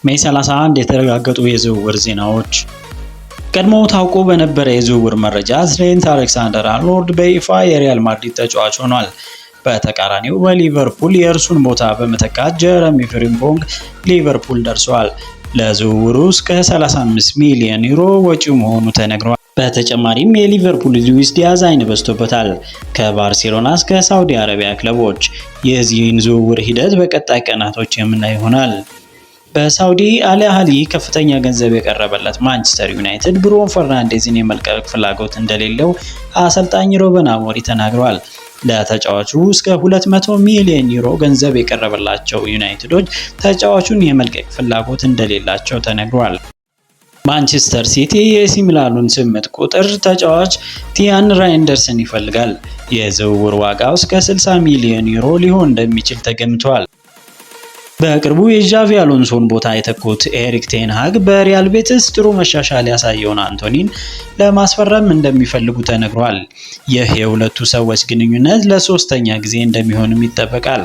ሜይ 31 የተረጋገጡ የዝውውር ዜናዎች። ቀድሞ ታውቆ በነበረ የዝውውር መረጃ ትሬንት አሌክሳንደር-አርኖልድ በይፋ የሪያል ማድሪድ ተጫዋች ሆኗል። በተቃራኒው በሊቨርፑል የእርሱን ቦታ በመተካት ጀረሚ ፍሪምፖንግ ሊቨርፑል ደርሷል። ለዝውውሩ እስከ 35 ሚሊዮን ዩሮ ወጪው መሆኑ ተነግሯል። በተጨማሪም የሊቨርፑል ሉዊስ ዲያዝ አይን በዝቶበታል። ከባርሴሎና እስከ ሳውዲ አረቢያ ክለቦች የዚህን ዝውውር ሂደት በቀጣይ ቀናቶች የምናይ ይሆናል። በሳውዲ አል አህሊ ከፍተኛ ገንዘብ የቀረበለት ማንቸስተር ዩናይትድ ብሩኖ ፈርናንዴዝን የመልቀቅ ፍላጎት እንደሌለው አሰልጣኝ ሩበን አሞሪም ተናግሯል። ለተጫዋቹ እስከ 200 ሚሊዮን ዩሮ ገንዘብ የቀረበላቸው ዩናይትዶች ተጫዋቹን የመልቀቅ ፍላጎት እንደሌላቸው ተነግሯል። ማንቸስተር ሲቲ የኤሲ ሚላኑን 8 ቁጥር ተጫዋች ቲያን ራይንደርስን ይፈልጋል። የዝውውር ዋጋው እስከ 60 ሚሊዮን ዩሮ ሊሆን እንደሚችል ተገምቷል። በቅርቡ የዣቪ አሎንሶን ቦታ የተኩት ኤሪክ ቴን ሃግ በሪያል ቤቲስ ጥሩ መሻሻል ያሳየውን አንቶኒን ለማስፈረም እንደሚፈልጉ ተነግሯል። ይህ የሁለቱ ሰዎች ግንኙነት ለሶስተኛ ጊዜ እንደሚሆንም ይጠበቃል።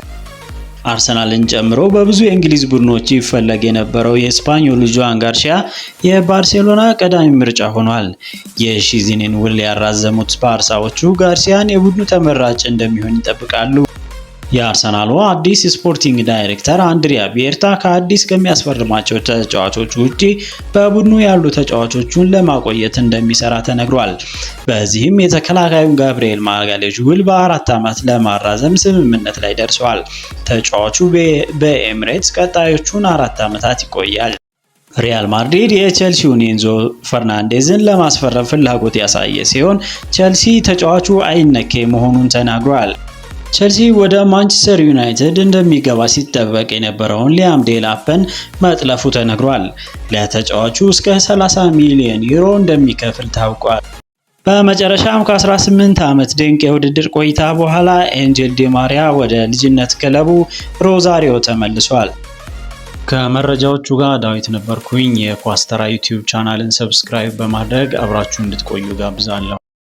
አርሰናልን ጨምሮ በብዙ የእንግሊዝ ቡድኖች ይፈለግ የነበረው የስፓኞሉ ጆዋን ጋርሲያ የባርሴሎና ቀዳሚ ምርጫ ሆኗል። የሺዚንን ውል ያራዘሙት ባርሳዎቹ ጋርሲያን የቡድኑ ተመራጭ እንደሚሆን ይጠብቃሉ። የአርሰናሉ አዲስ ስፖርቲንግ ዳይሬክተር አንድሪያ ቤርታ ከአዲስ ከሚያስፈርማቸው ተጫዋቾች ውጪ በቡድኑ ያሉ ተጫዋቾቹን ለማቆየት እንደሚሰራ ተነግሯል። በዚህም የተከላካዩን ጋብሪኤል ማጋሌዥ ውል በ4 ዓመት ለማራዘም ስምምነት ላይ ደርሰዋል። ተጫዋቹ በኤምሬትስ ቀጣዮቹን 4 ዓመታት ይቆያል። ሪያል ማድሪድ የቼልሲውን ኤንዞ ፈርናንዴዝን ለማስፈረም ፍላጎት ያሳየ ሲሆን ቼልሲ ተጫዋቹ አይነኬ መሆኑን ተናግሯል። ቼልሲ ወደ ማንቸስተር ዩናይትድ እንደሚገባ ሲጠበቅ የነበረውን ሊያም ዴላፕን መጥለፉ ተነግሯል። ለተጫዋቹ እስከ 30 ሚሊዮን ዩሮ እንደሚከፍል ታውቋል። በመጨረሻም ከ18 ዓመት ድንቅ የውድድር ቆይታ በኋላ ኤንጀል ዲ ማሪያ ወደ ልጅነት ክለቡ ሮዛሪዮ ተመልሷል። ከመረጃዎቹ ጋር ዳዊት ነበርኩኝ። የኳስ ተራ ዩቲዩብ ቻናልን ሰብስክራይብ በማድረግ አብራችሁ እንድትቆዩ ጋብዛለሁ።